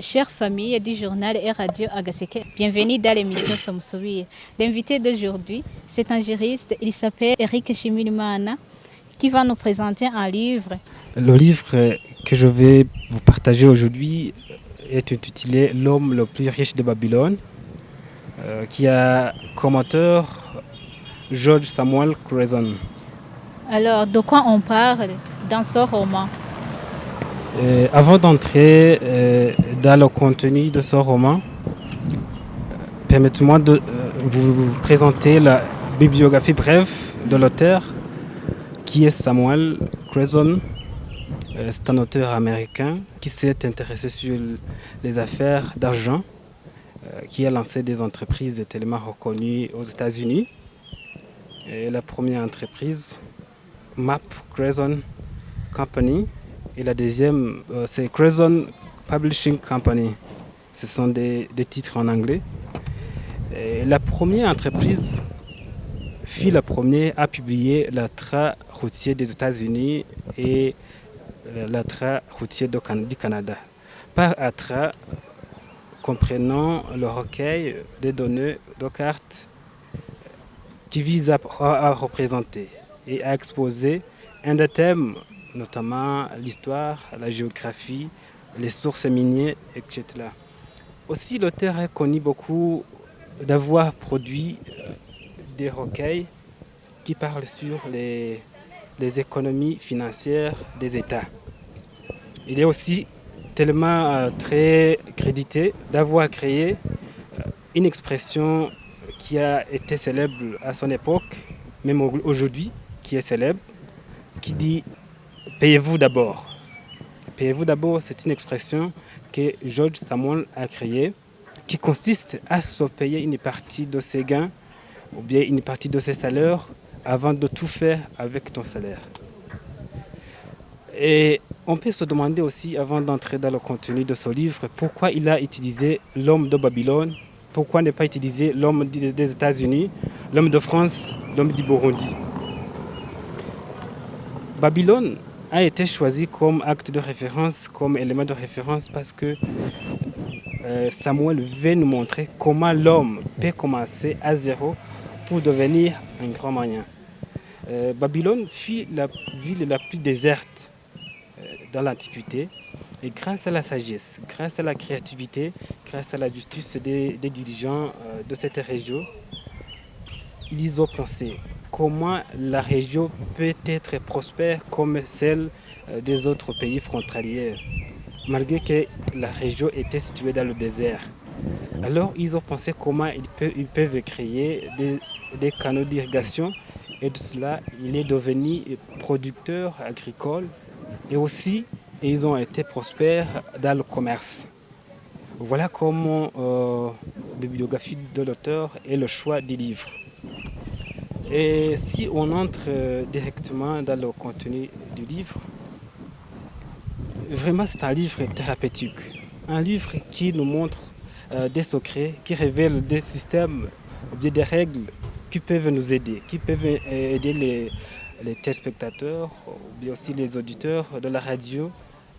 Chère famille du journal et radio Agaseke, bienvenue dans l'émission Somsoui. L'invité d'aujourd'hui, c'est un juriste, il s'appelle Eric Chimilimana, qui va nous présenter un livre. Le livre que je vais vous partager aujourd'hui est intitulé L'homme le plus riche de Babylone, qui a comme auteur George Samuel Crezon. Alors, de quoi on parle dans ce roman? Avant d'entrer dans le contenu de ce roman, permettez-moi de vous présenter la bibliographie brève de l'auteur, qui est Samuel Crezon. C'est un auteur américain qui s'est intéressé sur les affaires d'argent, qui a lancé des entreprises tellement reconnues aux États-Unis. Et la première entreprise, Map Crezon Company, et la deuxième, c'est Crezon Publishing Company. Ce sont des titres en anglais. Et la première entreprise fut la première à publier le train routier des États-Unis et le train routier du Canada. Par ATRA, comprenant le recueil des données de cartes qui vise à représenter et à exposer un des thèmes, notamment l'histoire, la géographie, les sources minières, etc. Aussi, l'auteur est connu beaucoup d'avoir produit des recueils qui parlent sur les économies financières des États. Il est aussi tellement très crédité d'avoir créé une expression qui a été célèbre à son époque, même aujourd'hui, qui est célèbre, qui dit « payez-vous d'abord ». Payez-vous d'abord, c'est une expression que George Samuel a créée, qui consiste à se payer une partie de ses gains ou bien une partie de ses salaires avant de tout faire avec ton salaire. Et on peut se demander aussi, avant d'entrer dans le contenu de ce livre, pourquoi il a utilisé l'homme de Babylone, pourquoi ne pas utiliser l'homme des États-Unis, l'homme de France, l'homme du Burundi. Babylone a été choisi comme acte de référence, comme élément de référence, parce que Samuel veut nous montrer comment l'homme peut commencer à zéro pour devenir un grand moyen. Babylone fut la ville la plus déserte dans l'Antiquité, et grâce à la sagesse, grâce à la créativité, grâce à la justice des dirigeants de cette région, ils ont pensé comment la région peut être prospère comme celle des autres pays frontaliers, malgré que la région était située dans le désert. Alors ils ont pensé comment ils peuvent créer des canaux d'irrigation, et de cela, il est devenu producteur agricole. Et aussi, ils ont été prospères dans le commerce. Voilà comment la bibliographie de l'auteur et le choix du livre. Et si on entre directement dans le contenu du livre, vraiment c'est un livre thérapeutique. Un livre qui nous montre des secrets, qui révèle des systèmes, des règles qui peuvent nous aider, qui peuvent aider les téléspectateurs ou bien aussi les auditeurs de la radio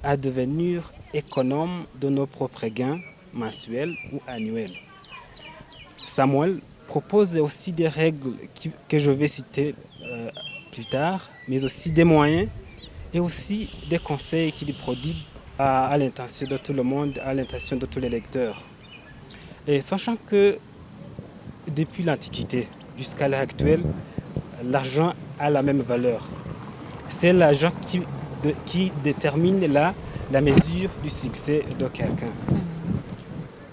à devenir économes de nos propres gains mensuels ou annuels. Samuel propose aussi des règles que je vais citer plus tard, mais aussi des moyens et aussi des conseils qu'il prodigue à l'intention de tout le monde, à l'intention de tous les lecteurs. Et sachant que depuis l'Antiquité jusqu'à l'heure actuelle, l'argent a la même valeur. C'est l'argent qui détermine la mesure du succès de quelqu'un.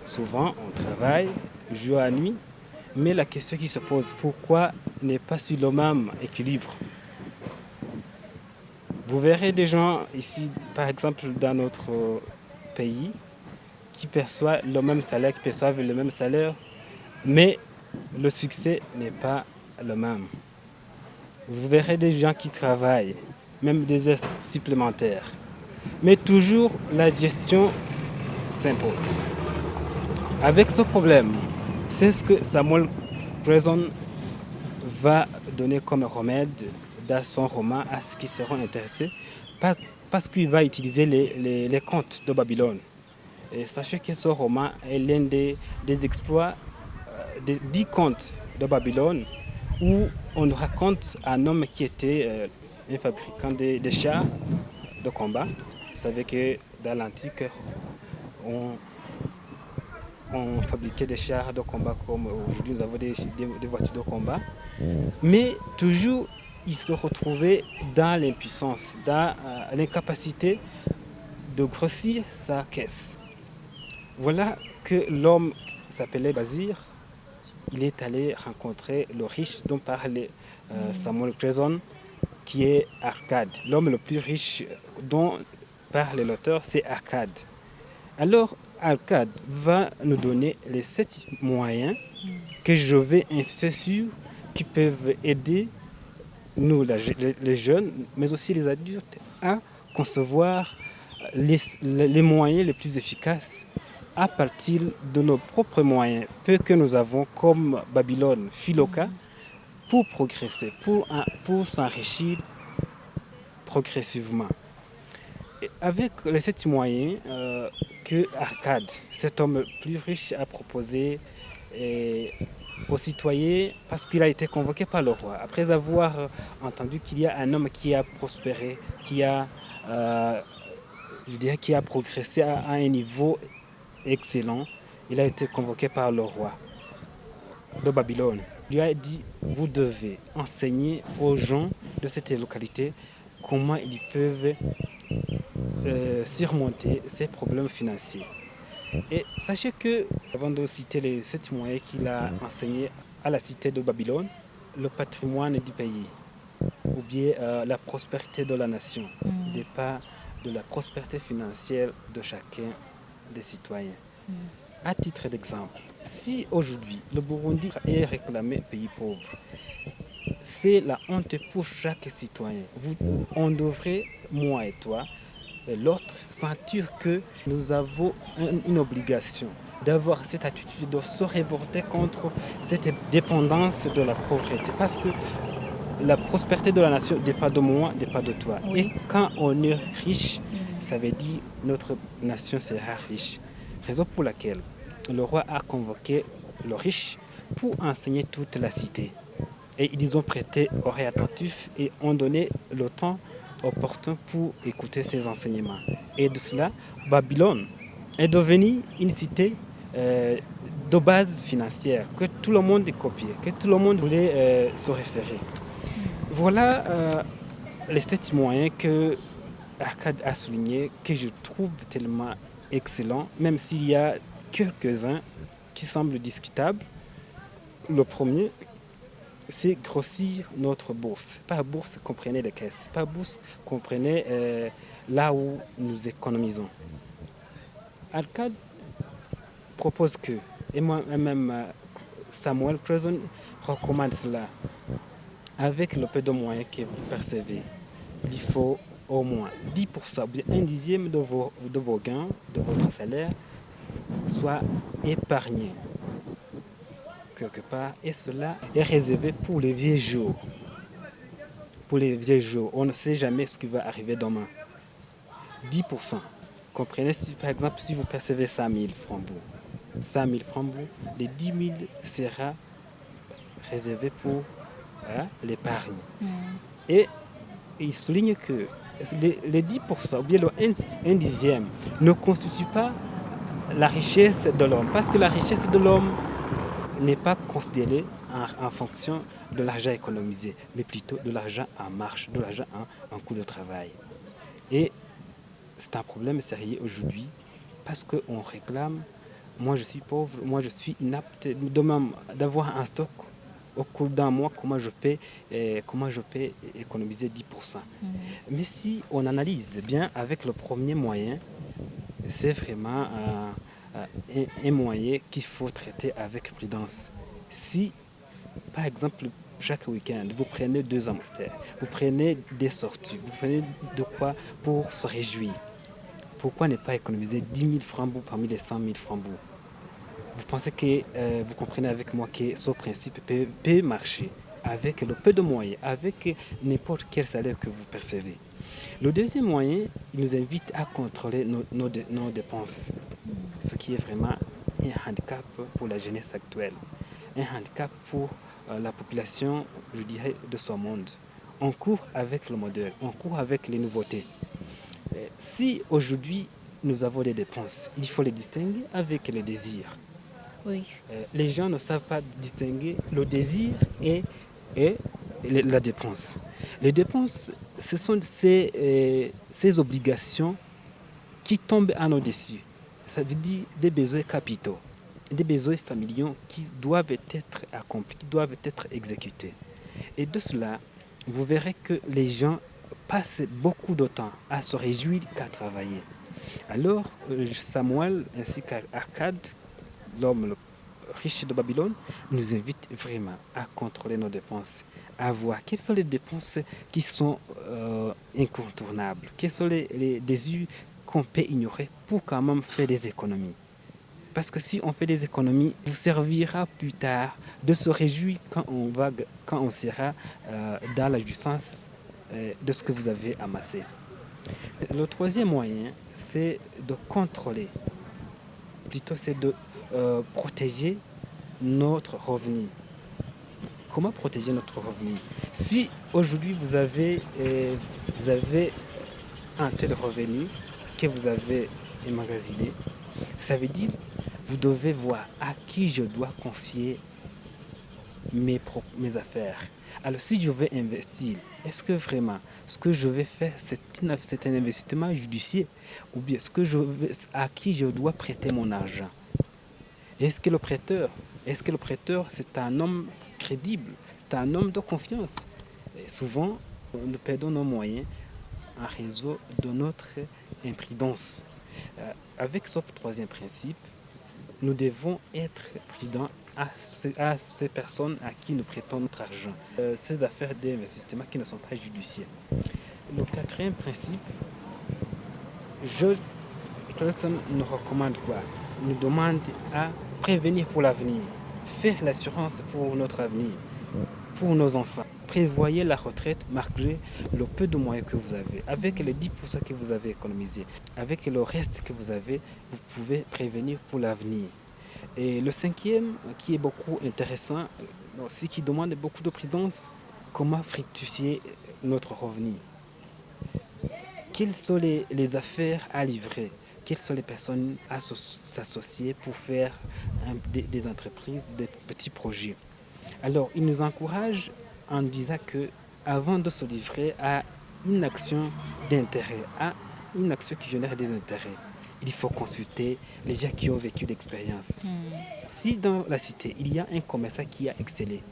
Souvent, on travaille jour à nuit, mais la question qui se pose, pourquoi n'est pas sur le même équilibre? Vous verrez des gens ici, par exemple, dans notre pays, qui perçoivent le même salaire, mais le succès n'est pas le même. Vous verrez des gens qui travaillent, même des heures supplémentaires, mais toujours la gestion s'impose. Avec ce problème, c'est ce que Samuel Crezon va donner comme remède dans son roman à ceux qui seront intéressés, parce qu'il va utiliser les contes de Babylone. Et sachez que ce roman est l'un des exploits des 10 contes de Babylone où on nous raconte un homme qui était un fabricant des chars de combat. Vous savez que dans l'Antique, on, on fabriquait des chars de combat comme aujourd'hui nous avons des voitures de combat. Mais toujours, il se retrouvait dans l'impuissance, dans l'incapacité de grossir sa caisse. Voilà que l'homme s'appelait Bazir. Il est allé rencontrer le riche dont parlait Samuel Cresson, qui est Arcade. L'homme le plus riche dont parle l'auteur, c'est Arcade. Alors, Arcade va nous donner les 7 moyens que je vais insister sur, qui peuvent aider nous, les jeunes, mais aussi les adultes, à concevoir les moyens les plus efficaces à partir de nos propres moyens, peu que nous avons comme Babylone, Philoka, pour progresser, pour s'enrichir progressivement. Et avec les 7 moyens que Arcade, cet homme plus riche, a proposé aux citoyens, parce qu'il a été convoqué par le roi, après avoir entendu qu'il y a un homme qui a prospéré, qui a progressé à un niveau excellent, il a été convoqué par le roi de Babylone. Il lui a dit, vous devez enseigner aux gens de cette localité comment ils peuvent surmonter ces problèmes financiers. Et sachez que, avant de citer les 7 moyens qu'il a enseignés à la cité de Babylone, le patrimoine du pays, ou bien la prospérité de la nation, dépend de la prospérité financière de chacun des citoyens. À titre d'exemple, si aujourd'hui le Burundi est réclamé pays pauvre, c'est la honte pour chaque citoyen. On devrait, moi et toi, et l'autre, sentir que nous avons une obligation d'avoir cette attitude de se révolter contre cette dépendance de la pauvreté. Parce que la prospérité de la nation ne dépend de moi, ne dépend de toi. Oui. Et quand on est riche, ça veut dire que notre nation sera riche. Raison pour laquelle le roi a convoqué le riche pour enseigner toute la cité. Et ils ont prêté oreille attentive et ont donné le temps opportun pour écouter ces enseignements. Et de cela, Babylone est devenue une cité de base financière, que tout le monde copiait, que tout le monde voulait se référer. Voilà les 7 moyens que Arcade a soulignés, que je trouve tellement excellents, même s'il y a quelques-uns qui semblent discutables. Le premier, c'est grossir notre bourse. Par bourse, comprenez les caisses. Par bourse, comprenez là où nous économisons. Arcade propose que, et moi-même Samuel Cresson recommande cela, avec le peu de moyens que vous percevez, il faut au moins 10%, bien 1/10 de vos gains, de votre salaire, soit épargné quelque part, et cela est réservé pour les vieux jours. Pour les vieux jours, on ne sait jamais ce qui va arriver demain. 10%. Comprenez, si par exemple, si vous percevez 100 000 francs, 100 000 francs, les 10 000 sera réservé pour l'épargne. Et il souligne que les 10%, ou bien le 1/10, ne constitue pas la richesse de l'homme, parce que la richesse de l'homme n'est pas considérée en fonction de l'argent économisé, mais plutôt de l'argent en marche, de l'argent en coût de travail. Et c'est un problème sérieux aujourd'hui, parce qu'on réclame, moi je suis pauvre, moi je suis inapte d'avoir un stock au cours d'un mois, comment je peux économiser 10%. Mais si on analyse bien avec le premier moyen, c'est vraiment un moyen qu'il faut traiter avec prudence. Si, par exemple, chaque week-end, vous prenez 2 hamsters, vous prenez des sorties, vous prenez de quoi pour se réjouir, pourquoi ne pas économiser 10 000 francs parmi les 100 000 francs? Vous pensez que vous comprenez avec moi que ce principe peut marcher avec le peu de moyens, avec n'importe quel salaire que vous percevez. Le deuxième moyen, il nous invite à contrôler nos dépenses. ce qui est vraiment un handicap pour la jeunesse actuelle, un handicap pour la population, je dirais, de ce monde. On court avec le modèle, on court avec les nouveautés. Si aujourd'hui nous avons des dépenses, il faut les distinguer avec les désirs. Oui. Les gens ne savent pas distinguer le désir et la dépense. Les dépenses, ce sont ces obligations qui tombent à nos dessus. Ça veut dire des besoins capitaux, des besoins familiaux qui doivent être accomplis, qui doivent être exécutés. Et de cela, vous verrez que les gens passent beaucoup de temps à se réjouir qu'à travailler. Alors, Samuel ainsi qu'Arcade, l'homme riche de Babylone, nous invite vraiment à contrôler nos dépenses, à voir quelles sont les dépenses qui sont incontournables, quels sont les désirs qu'on peut ignorer pour quand même faire des économies. Parce que si on fait des économies, il vous servira plus tard de se réjouir quand on sera dans la jouissance de ce que vous avez amassé. Le troisième moyen, c'est de contrôler, plutôt c'est de protéger notre revenu. Comment protéger notre revenu? Si aujourd'hui vous avez un tel revenu que vous avez emmagasiné, ça veut dire vous devez voir à qui je dois confier mes affaires. Alors si je veux investir, est-ce que vraiment ce que je vais faire c'est un investissement judiciaire ou bien à qui je dois prêter mon argent? Est-ce que le prêteur c'est un homme crédible, c'est un homme de confiance? Et souvent nous perdons nos moyens en raison de notre imprudence. Avec ce troisième principe, nous devons être prudents à ces personnes à qui nous prêtons notre argent, ces affaires d'investissement qui ne sont pas judiciaires. Le quatrième principe, George Clason nous recommande quoi? Nous demande à prévenir pour l'avenir, faire l'assurance pour notre avenir, pour nos enfants. Prévoyez la retraite malgré le peu de moyens que vous avez. Avec les 10% que vous avez économisés, avec le reste que vous avez, vous pouvez prévenir pour l'avenir. Et le cinquième, qui est beaucoup intéressant, aussi qui demande beaucoup de prudence, comment fructifier notre revenu? Quelles sont les affaires à livrer? Quelles sont les personnes à s'associer pour faire des entreprises, des petits projets? Alors, il nous encourage en disant que avant de se livrer à une action d'intérêt, à une action qui génère des intérêts, il faut consulter les gens qui ont vécu l'expérience. Si dans la cité, il y a un commerçant qui a excellé,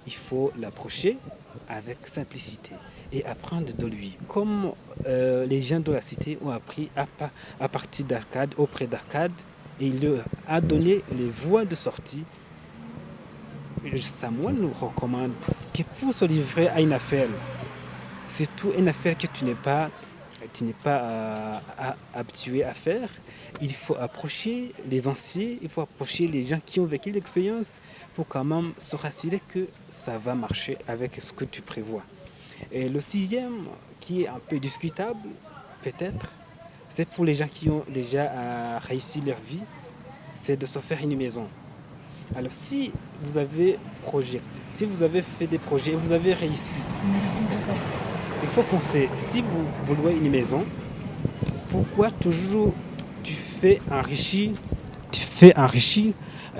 il faut l'approcher avec simplicité et apprendre de lui. Comme les gens de la cité ont appris à partir d'Arcade, auprès d'Arcade, et il leur a donné les voies de sortie. Samuel nous recommande que pour se livrer à une affaire, surtout une affaire que tu n'es pas habitué à faire, il faut approcher les anciens, il faut approcher les gens qui ont vécu l'expérience pour quand même se rassurer que ça va marcher avec ce que tu prévois. Et le sixième, qui est un peu discutable, peut-être, c'est pour les gens qui ont déjà réussi leur vie, c'est de se faire une maison. Alors si vous avez fait des projets et vous avez réussi, il faut penser, si vous louez une maison, pourquoi toujours tu fais enrichir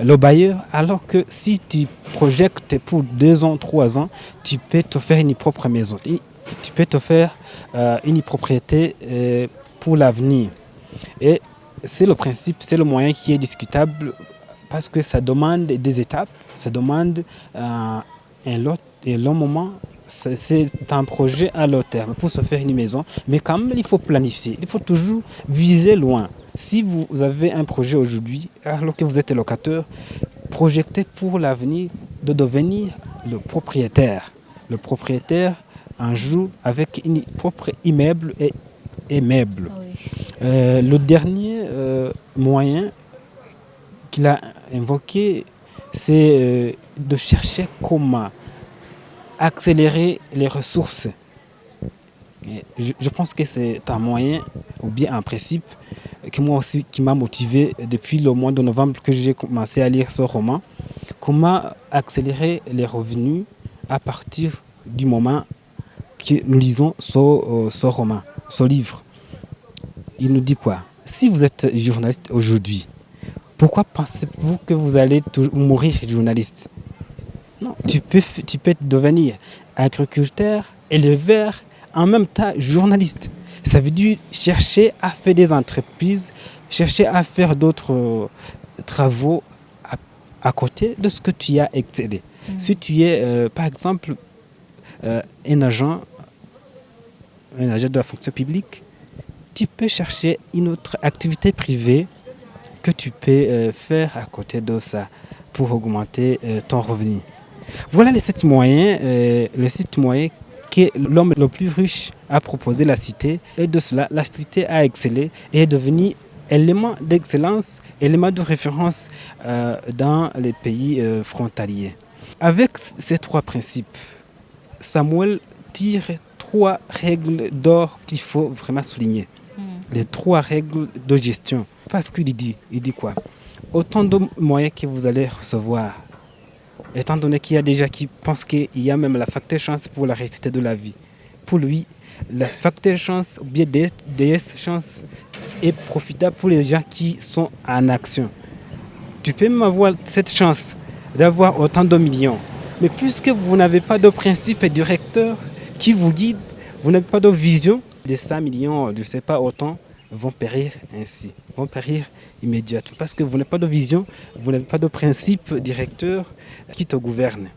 le bailleur alors que si tu projettes pour 2 ans, 3 ans, tu peux te faire une propre maison. Tu peux te faire une propriété pour l'avenir. Et c'est le principe, c'est le moyen qui est discutable parce que ça demande des étapes, ça demande un long moment. C'est un projet à long terme pour se faire une maison, mais quand même il faut planifier, il faut toujours viser loin. Si vous avez un projet aujourd'hui, alors que vous êtes locataire, projetez pour l'avenir de devenir le propriétaire. Le propriétaire un jour avec un propre immeuble et meuble. Le dernier moyen qu'il a invoqué, c'est de chercher comment accélérer les ressources. Je pense que c'est un moyen ou bien un principe qui m'a motivé depuis le mois de novembre que j'ai commencé à lire ce roman. Comment accélérer les revenus à partir du moment que nous lisons ce roman, ce livre. Il nous dit quoi? Si vous êtes journaliste aujourd'hui, pourquoi pensez-vous que vous allez mourir journaliste? Non, tu peux devenir agriculteur, éleveur, en même temps journaliste. Ça veut dire chercher à faire des entreprises, chercher à faire d'autres travaux à côté de ce que tu as excellé. Si tu es, par exemple, un agent de la fonction publique, tu peux chercher une autre activité privée que tu peux faire à côté de ça pour augmenter ton revenu. Voilà les 7 moyens, que l'homme le plus riche a proposé la cité, et de cela, la cité a excellé et est devenue élément d'excellence, élément de référence dans les pays frontaliers. Avec ces 3 principes, Samuel tire 3 règles d'or qu'il faut vraiment souligner. Les 3 règles de gestion. Parce qu'il dit quoi? Autant de moyens que vous allez recevoir, étant donné qu'il y a déjà qui pensent qu'il y a même la facteur chance pour la réussite de la vie. Pour lui, la facteur chance ou bien DS chance est profitable pour les gens qui sont en action. Tu peux même avoir cette chance d'avoir autant de millions. Mais puisque vous n'avez pas de principe directeur qui vous guide, vous n'avez pas de vision, les 5 millions, je ne sais pas autant, vont périr ainsi, vont périr immédiatement. Parce que vous n'avez pas de vision, vous n'avez pas de principe directeur qui te gouverne.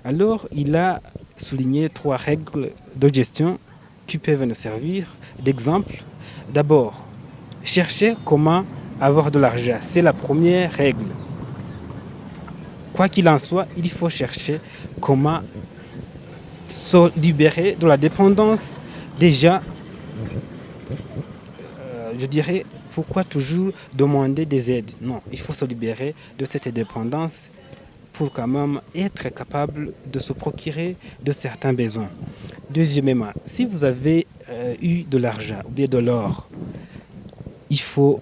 Alors, il a souligné 3 règles de gestion qui peuvent nous servir d'exemple. D'abord, chercher comment avoir de l'argent. C'est la première règle. Quoi qu'il en soit, il faut chercher comment se libérer de la dépendance. Déjà, je dirais, pourquoi toujours demander des aides? Non, il faut se libérer de cette dépendance pour quand même être capable de se procurer de certains besoins. Deuxièmement, si vous avez eu de l'argent ou bien de l'or, il faut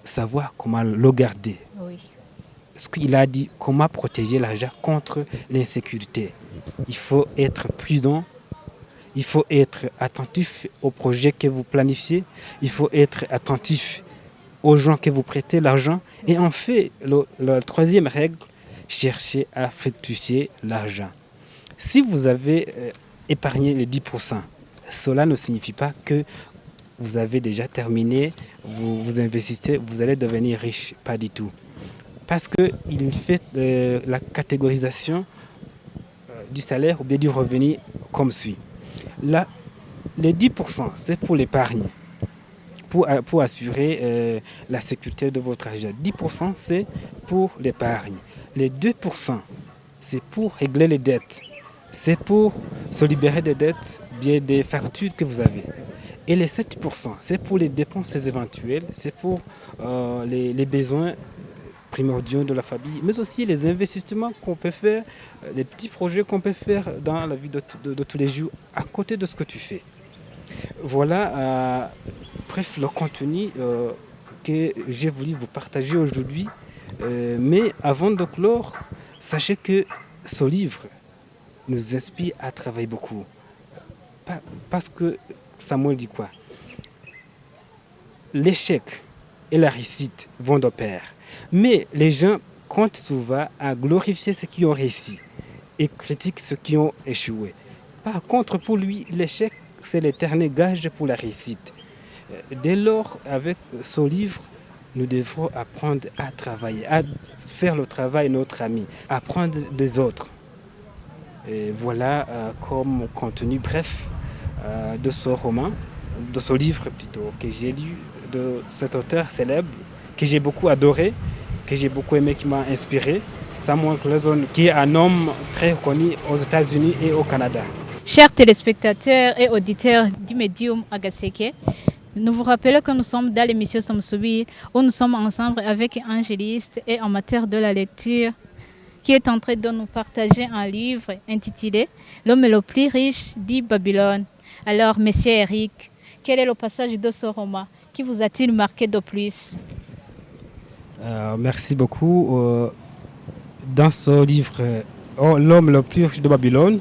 savoir comment le garder. Oui. Ce qu'il a dit, comment protéger l'argent contre l'insécurité. Il faut être prudent, il faut être attentif aux projets que vous planifiez, il faut être attentif aux gens que vous prêtez l'argent. Et en fait, la 3e règle, chercher à fructifier l'argent. Si vous avez épargné les 10%, cela ne signifie pas que vous avez déjà terminé, vous investissez, vous allez devenir riche, pas du tout. Parce qu'il fait la catégorisation du salaire ou bien du revenu comme suit. Là, les 10%, c'est pour l'épargne, pour assurer la sécurité de votre argent. 10%, c'est pour l'épargne. Les 2%, c'est pour régler les dettes. C'est pour se libérer des dettes, bien des factures que vous avez. Et les 7%, c'est pour les dépenses éventuelles, c'est pour les besoins primordiaux de la famille, mais aussi les investissements qu'on peut faire, les petits projets qu'on peut faire dans la vie de tous les jours à côté de ce que tu fais. Voilà, bref, le contenu que j'ai voulu vous partager aujourd'hui. Mais avant de clore, sachez que ce livre nous inspire à travailler beaucoup. Parce que Samuel dit quoi? L'échec et la réussite vont de pair. Mais les gens comptent souvent à glorifier ceux qui ont réussi et critiquent ceux qui ont échoué. Par contre, pour lui, l'échec, c'est l'éternel gage pour la réussite. Dès lors, avec ce livre, nous devrons apprendre à travailler, à faire le travail de notre ami, apprendre des autres. Et voilà comme contenu bref de ce roman, de ce livre plutôt, que j'ai lu de cet auteur célèbre, que j'ai beaucoup adoré, que j'ai beaucoup aimé, qui m'a inspiré. Samuel Cresson, qui est un homme très reconnu aux États-Unis et au Canada. Chers téléspectateurs et auditeurs du Médium Agaseke, nous vous rappelons que nous sommes dans l'émission Somme Soubir, où nous sommes ensemble avec un angéliste et amateur de la lecture qui est en train de nous partager un livre intitulé « L'homme le plus riche dit Babylone ». Alors, Monsieur Eric, quel est le passage de ce roman qui vous a-t-il marqué de plus? Merci beaucoup. Dans ce livre, L'homme le plus riche de Babylone,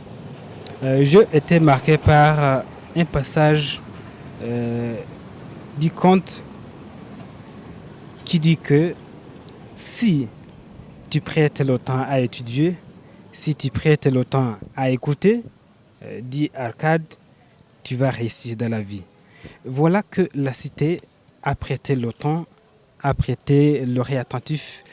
j'ai été marqué par un passage du conte qui dit que si tu prêtes le temps à étudier, si tu prêtes le temps à écouter, dit Arcade, tu vas réussir dans la vie. Voilà que la cité a prêté le temps, a prêté l'oreille attentif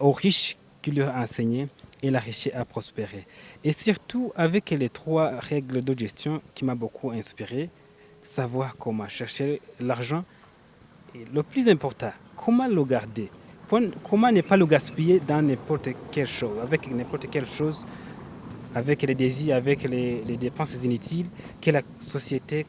aux riches qui leur a enseigné et la richesse a prospéré. Et surtout avec les 3 règles de gestion qui m'ont beaucoup inspiré, savoir comment chercher l'argent et le plus important, comment le garder, comment ne pas le gaspiller dans n'importe quelle chose, avec n'importe quelle chose, avec les désirs, avec les dépenses inutiles que la société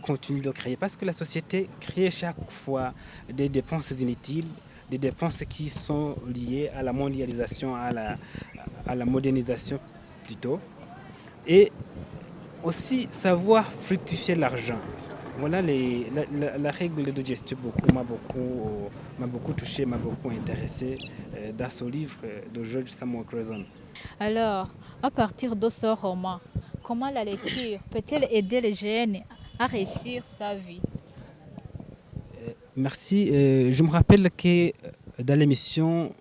continue de créer. Parce que la société crée chaque fois des dépenses inutiles, des dépenses qui sont liées à la mondialisation, à la modernisation plutôt. Et aussi savoir fructifier l'argent. Voilà la règle de gestion m'a beaucoup touché, m'a beaucoup intéressé dans ce livre de George Samuel Cresson. Alors, à partir de ce roman, comment la lecture peut-elle aider les jeunes à réussir sa vie? Merci. Je me rappelle que dans l'émission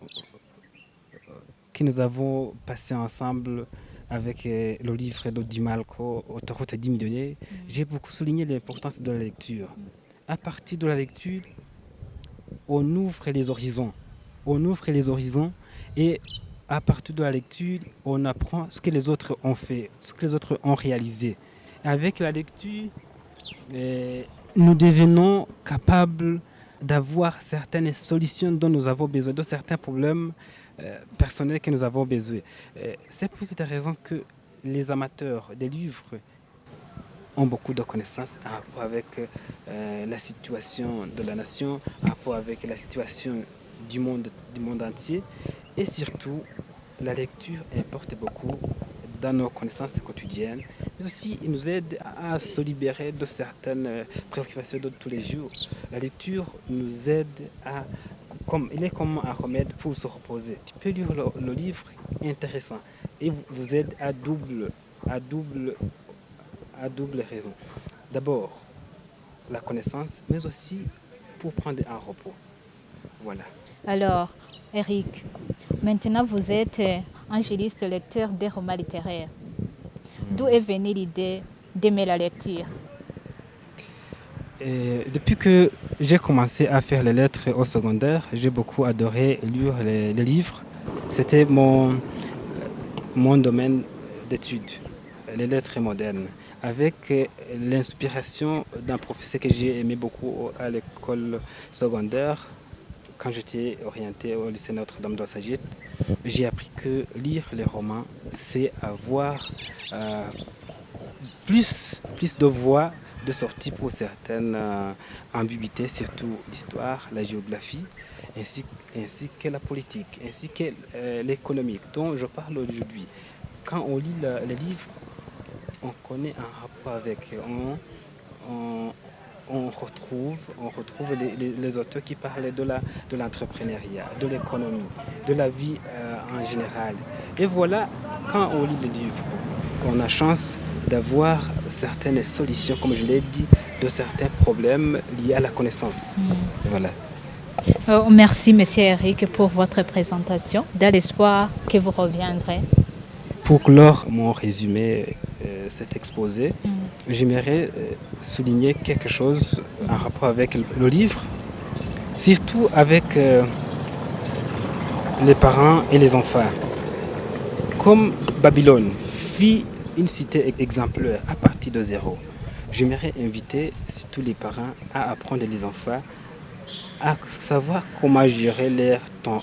que nous avons passée ensemble avec le livre de Di Malco, Autoroute à 10 millionnaires, j'ai beaucoup souligné l'importance de la lecture. À partir de la lecture, on ouvre les horizons. On ouvre les horizons et à partir de la lecture, on apprend ce que les autres ont fait, ce que les autres ont réalisé. Avec la lecture, nous devenons capables d'avoir certaines solutions dont nous avons besoin, de certains problèmes personnels que nous avons besoin. C'est pour cette raison que les amateurs des livres ont beaucoup de connaissances en rapport avec la situation de la nation, en rapport avec la situation du monde entier. Et surtout, la lecture importe beaucoup dans nos connaissances quotidiennes, mais aussi il nous aide à se libérer de certaines préoccupations de tous les jours. La lecture nous aide il est comme un remède pour se reposer. Tu peux lire le livre intéressant et vous aide à double raison. D'abord, la connaissance, mais aussi pour prendre un repos. Voilà. Alors, Eric, maintenant vous êtes angéliste lecteur des romans littéraires. D'où est venue l'idée d'aimer la lecture? Depuis que j'ai commencé à faire les lettres au secondaire, j'ai beaucoup adoré lire les livres. C'était mon domaine d'études, les lettres modernes, avec l'inspiration d'un professeur que j'ai aimé beaucoup à l'école secondaire. Quand j'étais orienté au lycée Notre-Dame de la Sagette, j'ai appris que lire les romans, c'est avoir plus de voies de sortie pour certaines ambiguïtés, surtout l'histoire, la géographie, ainsi que la politique, ainsi que l'économique dont je parle aujourd'hui. Quand on lit les livres, on connaît un rapport avec, on retrouve les auteurs qui parlaient de l'entrepreneuriat, de l'économie, de la vie en général. Et voilà, quand on lit les livres, on a chance d'avoir certaines solutions, comme je l'ai dit, de certains problèmes liés à la connaissance. Voilà. Merci, Monsieur Eric, pour votre présentation, dans l'espoir que vous reviendrez. Pour clore mon résumé, cet exposé, j'aimerais souligner quelque chose en rapport avec le livre, surtout avec les parents et les enfants. Comme Babylone fit une cité exemplaire à partir de zéro, j'aimerais inviter surtout les parents à apprendre les enfants à savoir comment gérer leur temps,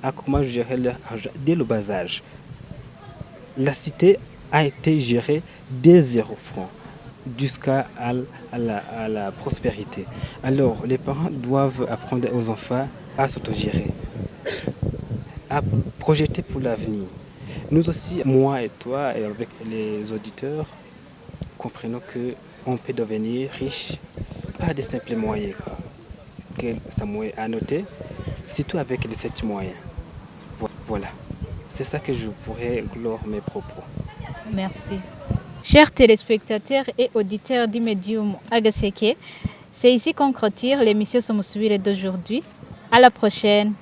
à comment gérer leur argent dès le bas âge. La cité a été gérée dès 0 francs jusqu'à la prospérité. Alors, les parents doivent apprendre aux enfants à s'autogérer, à projeter pour l'avenir. Nous aussi, moi et toi, et avec les auditeurs, comprenons qu'on peut devenir riche pas de simples moyens que Samuel a notés, surtout avec les 7 moyens. Voilà, c'est ça que je pourrais clore mes propos. Merci. Chers téléspectateurs et auditeurs du Médium Agaseke, c'est ici qu'on clôture l'émission Somusubire d'aujourd'hui. À la prochaine.